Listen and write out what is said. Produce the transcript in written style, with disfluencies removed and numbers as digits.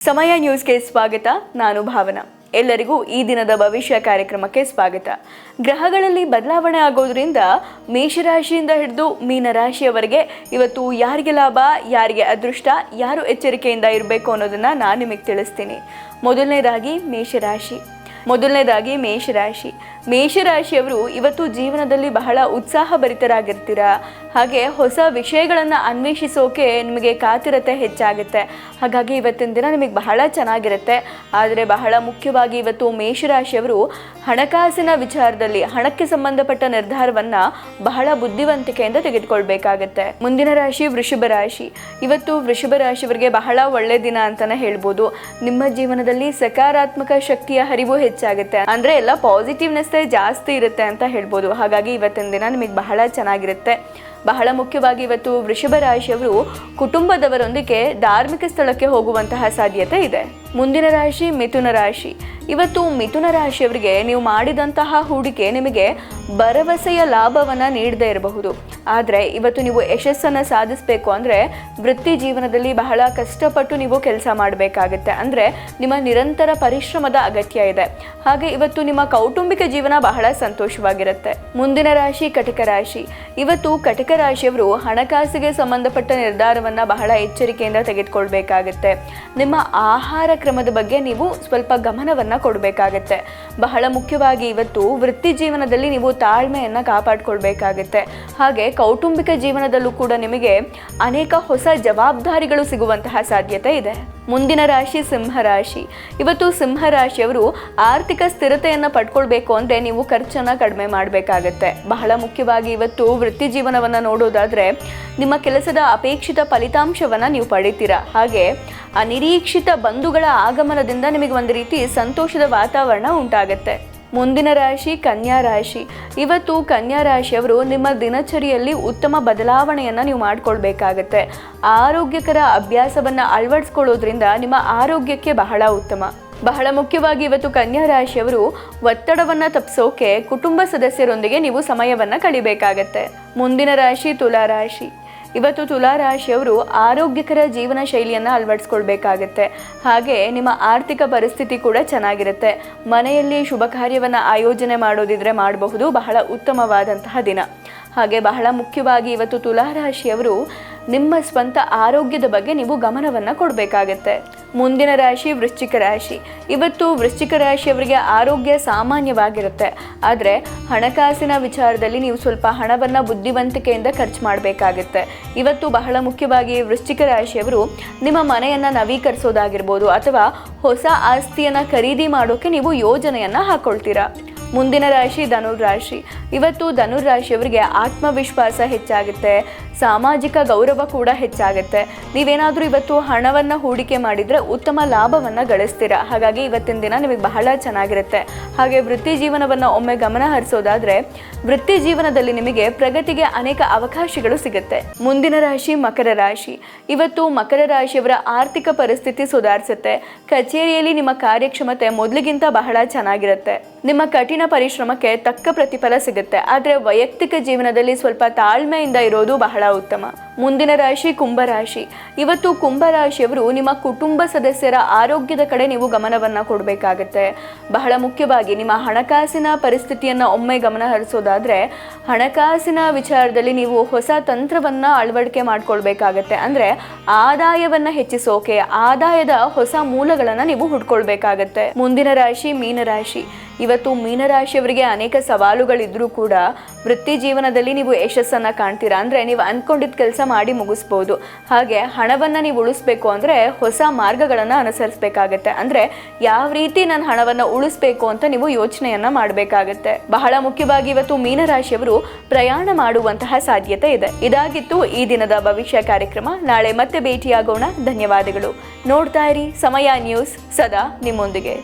ಸಮಯ ನ್ಯೂಸ್ಗೆ ಸ್ವಾಗತ. ನಾನು ಭಾವನಾ. ಎಲ್ಲರಿಗೂ ಈ ದಿನದ ಭವಿಷ್ಯ ಕಾರ್ಯಕ್ರಮಕ್ಕೆ ಸ್ವಾಗತ. ಗ್ರಹಗಳಲ್ಲಿ ಬದಲಾವಣೆ ಆಗೋದ್ರಿಂದ ಮೇಷರಾಶಿಯಿಂದ ಹಿಡಿದು ಮೀನರಾಶಿಯವರೆಗೆ ಇವತ್ತು ಯಾರಿಗೆ ಲಾಭ, ಯಾರಿಗೆ ಅದೃಷ್ಟ, ಯಾರು ಎಚ್ಚರಿಕೆಯಿಂದ ಇರಬೇಕು ಅನ್ನೋದನ್ನ ನಾನು ನಿಮಗೆ ತಿಳಿಸ್ತೀನಿ. ಮೊದಲನೇದಾಗಿ ಮೇಷರಾಶಿಯವರು ಇವತ್ತು ಜೀವನದಲ್ಲಿ ಬಹಳ ಉತ್ಸಾಹಭರಿತರಾಗಿರ್ತೀರ. ಹಾಗೆ ಹೊಸ ವಿಷಯಗಳನ್ನು ಅನ್ವೇಷಿಸೋಕೆ ನಿಮಗೆ ಕಾತಿರತೆ ಹೆಚ್ಚಾಗುತ್ತೆ. ಹಾಗಾಗಿ ಇವತ್ತಿನ ದಿನ ನಿಮಗೆ ಬಹಳ ಚೆನ್ನಾಗಿರುತ್ತೆ. ಆದರೆ ಬಹಳ ಮುಖ್ಯವಾಗಿ ಇವತ್ತು ಮೇಷರಾಶಿಯವರು ಹಣಕಾಸಿನ ವಿಚಾರದಲ್ಲಿ ಹಣಕ್ಕೆ ಸಂಬಂಧಪಟ್ಟ ನಿರ್ಧಾರವನ್ನು ಬಹಳ ಬುದ್ಧಿವಂತಿಕೆಯಿಂದ ತೆಗೆದುಕೊಳ್ಬೇಕಾಗತ್ತೆ. ಮುಂದಿನ ರಾಶಿ ವೃಷಭ ರಾಶಿ. ಇವತ್ತು ವೃಷಭ ರಾಶಿಯವರಿಗೆ ಬಹಳ ಒಳ್ಳೆ ದಿನ ಅಂತಾನೆ ಹೇಳ್ಬೋದು. ನಿಮ್ಮ ಜೀವನದಲ್ಲಿ ಸಕಾರಾತ್ಮಕ ಶಕ್ತಿಯ ಹರಿವು ಹೆಚ್ಚಾಗುತ್ತೆ. ಅಂದ್ರೆ ಎಲ್ಲ ಪಾಸಿಟಿವ್ನೆಸ್ ಜಾಸ್ತಿ ಇರುತ್ತೆ ಅಂತ ಹೇಳ್ಬೋದು. ಹಾಗಾಗಿ ಇವತ್ತಿನ ದಿನ ನಿಮಗೆ ಬಹಳ ಚೆನ್ನಾಗಿರುತ್ತೆ. ಬಹಳ ಮುಖ್ಯವಾಗಿ ಇವತ್ತು ವೃಷಭ ರಾಶಿಯವರು ಕುಟುಂಬದವರೊಂದಿಗೆ ಧಾರ್ಮಿಕ ಸ್ಥಳಕ್ಕೆ ಹೋಗುವಂತಹ ಸಾಧ್ಯತೆ ಇದೆ. ಮುಂದಿನ ರಾಶಿ ಮಿಥುನ ರಾಶಿ. ಇವತ್ತು ಮಿಥುನ ರಾಶಿಯವರಿಗೆ ನೀವು ಮಾಡಿದಂತಹ ಹೂಡಿಕೆ ನಿಮಗೆ ಭರವಸೆಯ ಲಾಭವನ್ನು ನೀಡದೇ ಇರಬಹುದು. ಆದರೆ ಇವತ್ತು ನೀವು ಯಶಸ್ಸನ್ನು ಸಾಧಿಸಬೇಕು ಅಂದರೆ ವೃತ್ತಿ ಜೀವನದಲ್ಲಿ ಬಹಳ ಕಷ್ಟಪಟ್ಟು ನೀವು ಕೆಲಸ ಮಾಡಬೇಕಾಗುತ್ತೆ. ಅಂದರೆ ನಿಮ್ಮ ನಿರಂತರ ಪರಿಶ್ರಮದ ಅಗತ್ಯ ಇದೆ. ಹಾಗೆ ಇವತ್ತು ನಿಮ್ಮ ಕೌಟುಂಬಿಕ ಜೀವನ ಬಹಳ ಸಂತೋಷವಾಗಿರುತ್ತೆ. ಮುಂದಿನ ರಾಶಿ ಕಟಕ ರಾಶಿ. ಇವತ್ತು ಕಟಕ ರಾಶಿಯವರು ಹಣಕಾಸಿಗೆ ಸಂಬಂಧಪಟ್ಟ ನಿರ್ಧಾರವನ್ನು ಬಹಳ ಎಚ್ಚರಿಕೆಯಿಂದ ತೆಗೆದುಕೊಳ್ಬೇಕಾಗುತ್ತೆ. ನಿಮ್ಮ ಆಹಾರ ಕ್ರಮದ ಬಗ್ಗೆ ನೀವು ಸ್ವಲ್ಪ ಗಮನವನ್ನು ಕೊಡಬೇಕಾಗತ್ತೆ. ಬಹಳ ಮುಖ್ಯವಾಗಿ ಇವತ್ತು ವೃತ್ತಿ ಜೀವನದಲ್ಲಿ ನೀವು ತಾಳ್ಮೆಯನ್ನು ಕಾಪಾಡಿಕೊಳ್ಬೇಕಾಗತ್ತೆ. ಹಾಗೆ ಕೌಟುಂಬಿಕ ಜೀವನದಲ್ಲೂ ಕೂಡ ನಿಮಗೆ ಅನೇಕ ಹೊಸ ಜವಾಬ್ದಾರಿಗಳು ಸಿಗುವಂತಹ ಸಾಧ್ಯತೆ ಇದೆ. ಮುಂದಿನ ರಾಶಿ ಸಿಂಹರಾಶಿ. ಇವತ್ತು ಸಿಂಹರಾಶಿಯವರು ಆರ್ಥಿಕ ಸ್ಥಿರತೆಯನ್ನು ಪಡ್ಕೊಳ್ಬೇಕು ಅಂದರೆ ನೀವು ಖರ್ಚನ್ನು ಕಡಿಮೆ ಮಾಡಬೇಕಾಗತ್ತೆ. ಬಹಳ ಮುಖ್ಯವಾಗಿ ಇವತ್ತು ವೃತ್ತಿ ಜೀವನವನ್ನು ನೋಡೋದಾದರೆ ನಿಮ್ಮ ಕೆಲಸದ ಅಪೇಕ್ಷಿತ ಫಲಿತಾಂಶವನ್ನು ನೀವು ಪಡಿತೀರಾ. ಹಾಗೆ ಅನಿರೀಕ್ಷಿತ ಬಂಧುಗಳ ಆಗಮನದಿಂದ ನಿಮಗೆ ಒಂದು ರೀತಿ ಸಂತೋಷದ ವಾತಾವರಣ ಉಂಟಾಗುತ್ತೆ. ಮುಂದಿನ ರಾಶಿ ಕನ್ಯಾ ರಾಶಿ. ಇವತ್ತು ಕನ್ಯಾ ರಾಶಿಯವರು ನಿಮ್ಮ ದಿನಚರಿಯಲ್ಲಿ ಉತ್ತಮ ಬದಲಾವಣೆಯನ್ನು ನೀವು ಮಾಡಿಕೊಳ್ಬೇಕಾಗತ್ತೆ. ಆರೋಗ್ಯಕರ ಅಭ್ಯಾಸವನ್ನು ಅಳವಡಿಸ್ಕೊಳ್ಳೋದ್ರಿಂದ ನಿಮ್ಮ ಆರೋಗ್ಯಕ್ಕೆ ಬಹಳ ಉತ್ತಮ. ಬಹಳ ಮುಖ್ಯವಾಗಿ ಇವತ್ತು ಕನ್ಯಾ ರಾಶಿಯವರು ಒತ್ತಡವನ್ನು ತಪ್ಪಿಸೋಕೆ ಕುಟುಂಬ ಸದಸ್ಯರೊಂದಿಗೆ ನೀವು ಸಮಯವನ್ನು ಕಳಿಬೇಕಾಗತ್ತೆ. ಮುಂದಿನ ರಾಶಿ ತುಲಾ ರಾಶಿ. ಇವತ್ತು ತುಲಾ ರಾಶಿಯವರು ಆರೋಗ್ಯಕರ ಜೀವನ ಶೈಲಿಯನ್ನು ಅಳವಡಿಸ್ಕೊಳ್ಬೇಕಾಗತ್ತೆ. ಹಾಗೆ ನಿಮ್ಮ ಆರ್ಥಿಕ ಪರಿಸ್ಥಿತಿ ಕೂಡ ಚೆನ್ನಾಗಿರುತ್ತೆ. ಮನೆಯಲ್ಲಿ ಶುಭ ಕಾರ್ಯವನ್ನು ಆಯೋಜನೆ ಮಾಡೋದಿದ್ರೆ ಮಾಡಬಹುದು. ಬಹಳ ಉತ್ತಮವಾದಂತಹ ದಿನ. ಹಾಗೆ ಬಹಳ ಮುಖ್ಯವಾಗಿ ಇವತ್ತು ತುಲಾ ರಾಶಿಯವರು ನಿಮ್ಮ ಸ್ವಂತ ಆರೋಗ್ಯದ ಬಗ್ಗೆ ನೀವು ಗಮನವನ್ನು ಕೊಡಬೇಕಾಗತ್ತೆ. ಮುಂದಿನ ರಾಶಿ ವೃಶ್ಚಿಕ ರಾಶಿ. ಇವತ್ತು ವೃಶ್ಚಿಕ ರಾಶಿಯವರಿಗೆ ಆರೋಗ್ಯ ಸಾಮಾನ್ಯವಾಗಿರುತ್ತೆ. ಆದರೆ ಹಣಕಾಸಿನ ವಿಚಾರದಲ್ಲಿ ನೀವು ಸ್ವಲ್ಪ ಹಣವನ್ನು ಬುದ್ಧಿವಂತಿಕೆಯಿಂದ ಖರ್ಚು ಮಾಡಬೇಕಾಗುತ್ತೆ. ಇವತ್ತು ಬಹಳ ಮುಖ್ಯವಾಗಿ ವೃಶ್ಚಿಕ ರಾಶಿಯವರು ನಿಮ್ಮ ಮನೆಯನ್ನು ನವೀಕರಿಸೋದಾಗಿರ್ಬೋದು ಅಥವಾ ಹೊಸ ಆಸ್ತಿಯನ್ನು ಖರೀದಿ ಮಾಡೋಕ್ಕೆ ನೀವು ಯೋಜನೆಯನ್ನು ಹಾಕ್ಕೊಳ್ತೀರಾ. ಮುಂದಿನ ರಾಶಿ ಧನುರಾಶಿ. ಇವತ್ತು ಧನುರಾಶಿಯವರಿಗೆ ಆತ್ಮವಿಶ್ವಾಸ ಹೆಚ್ಚಾಗುತ್ತೆ. ಸಾಮಾಜಿಕ ಗೌರವ ಕೂಡ ಹೆಚ್ಚಾಗುತ್ತೆ. ನೀವೇನಾದರೂ ಇವತ್ತು ಹಣವನ್ನು ಹೂಡಿಕೆ ಮಾಡಿದರೆ ಉತ್ತಮ ಲಾಭವನ್ನು ಗಳಿಸ್ತೀರಾ. ಹಾಗಾಗಿ ಇವತ್ತಿನ ದಿನ ನಿಮಗೆ ಬಹಳ ಚೆನ್ನಾಗಿರುತ್ತೆ. ಹಾಗೆ ವೃತ್ತಿ ಜೀವನವನ್ನು ಒಮ್ಮೆ ಗಮನ ಹರಿಸೋದಾದರೆ ವೃತ್ತಿ ಜೀವನದಲ್ಲಿ ನಿಮಗೆ ಪ್ರಗತಿಗೆ ಅನೇಕ ಅವಕಾಶಗಳು ಸಿಗುತ್ತೆ. ಮುಂದಿನ ರಾಶಿ ಮಕರ ರಾಶಿ. ಇವತ್ತು ಮಕರ ರಾಶಿಯವರ ಆರ್ಥಿಕ ಪರಿಸ್ಥಿತಿ ಸುಧಾರಿಸುತ್ತೆ. ಕಚೇರಿಯಲ್ಲಿ ನಿಮ್ಮ ಕಾರ್ಯಕ್ಷಮತೆ ಮೊದಲಿಗಿಂತ ಬಹಳ ಚೆನ್ನಾಗಿರುತ್ತೆ. ನಿಮ್ಮ ಕಠಿಣ ಪರಿಶ್ರಮಕ್ಕೆ ತಕ್ಕ ಪ್ರತಿಫಲ ಸಿಗುತ್ತೆ. ಆದರೆ ವೈಯಕ್ತಿಕ ಜೀವನದಲ್ಲಿ ಸ್ವಲ್ಪ ತಾಳ್ಮೆಯಿಂದ ಇರೋದು ಬಹಳ ಉತ್ತಮ. ಮುಂದಿನ ರಾಶಿ ಕುಂಭರಾಶಿ. ಇವತ್ತು ಕುಂಭರಾಶಿಯವರು ನಿಮ್ಮ ಕುಟುಂಬ ಸದಸ್ಯರ ಆರೋಗ್ಯದ ಕಡೆ ನೀವು ಗಮನವನ್ನು ಕೊಡಬೇಕಾಗತ್ತೆ. ಬಹಳ ಮುಖ್ಯವಾಗಿ ನಿಮ್ಮ ಹಣಕಾಸಿನ ಪರಿಸ್ಥಿತಿಯನ್ನು ಒಮ್ಮೆ ಗಮನ ಹರಿಸೋದಾದರೆ ಹಣಕಾಸಿನ ವಿಚಾರದಲ್ಲಿ ನೀವು ಹೊಸ ತಂತ್ರವನ್ನು ಅಳವಡಿಕೆ ಮಾಡ್ಕೊಳ್ಬೇಕಾಗತ್ತೆ. ಅಂದರೆ ಆದಾಯವನ್ನು ಹೆಚ್ಚಿಸೋಕೆ ಆದಾಯದ ಹೊಸ ಮೂಲಗಳನ್ನು ನೀವು ಹುಡ್ಕೊಳ್ಬೇಕಾಗತ್ತೆ. ಮುಂದಿನ ರಾಶಿ ಮೀನರಾಶಿ. ಇವತ್ತು ಮೀನರಾಶಿಯವರಿಗೆ ಅನೇಕ ಸವಾಲುಗಳಿದ್ರೂ ಕೂಡ ವೃತ್ತಿ ಜೀವನದಲ್ಲಿ ನೀವು ಯಶಸ್ಸನ್ನು ಕಾಣ್ತೀರಾ. ಅಂದರೆ ನೀವು ಅಂದ್ಕೊಂಡಿದ್ದ ಕೆಲಸ ಮಾಡಿ ಮುಗಿಸ್ಬೋದು. ಹಾಗೆ ಹಣವನ್ನು ನೀವು ಉಳಿಸ್ಬೇಕು ಅಂದರೆ ಹೊಸ ಮಾರ್ಗಗಳನ್ನು ಅನುಸರಿಸಬೇಕಾಗತ್ತೆ. ಅಂದರೆ ಯಾವ ರೀತಿ ನಾನು ಹಣವನ್ನು ಉಳಿಸ್ಬೇಕು ಅಂತ ನೀವು ಯೋಚನೆಯನ್ನು ಮಾಡಬೇಕಾಗತ್ತೆ. ಬಹಳ ಮುಖ್ಯವಾಗಿ ಇವತ್ತು ಮೀನರಾಶಿಯವರು ಪ್ರಯಾಣ ಮಾಡುವಂತಹ ಸಾಧ್ಯತೆ ಇದೆ. ಇದಾಗಿತ್ತು ಈ ದಿನದ ಭವಿಷ್ಯ ಕಾರ್ಯಕ್ರಮ. ನಾಳೆ ಮತ್ತೆ ಭೇಟಿಯಾಗೋಣ. ಧನ್ಯವಾದಗಳು. ನೋಡ್ತಾ ಇರಿ ಸಮಯ ನ್ಯೂಸ್, ಸದಾ ನಿಮ್ಮೊಂದಿಗೆ.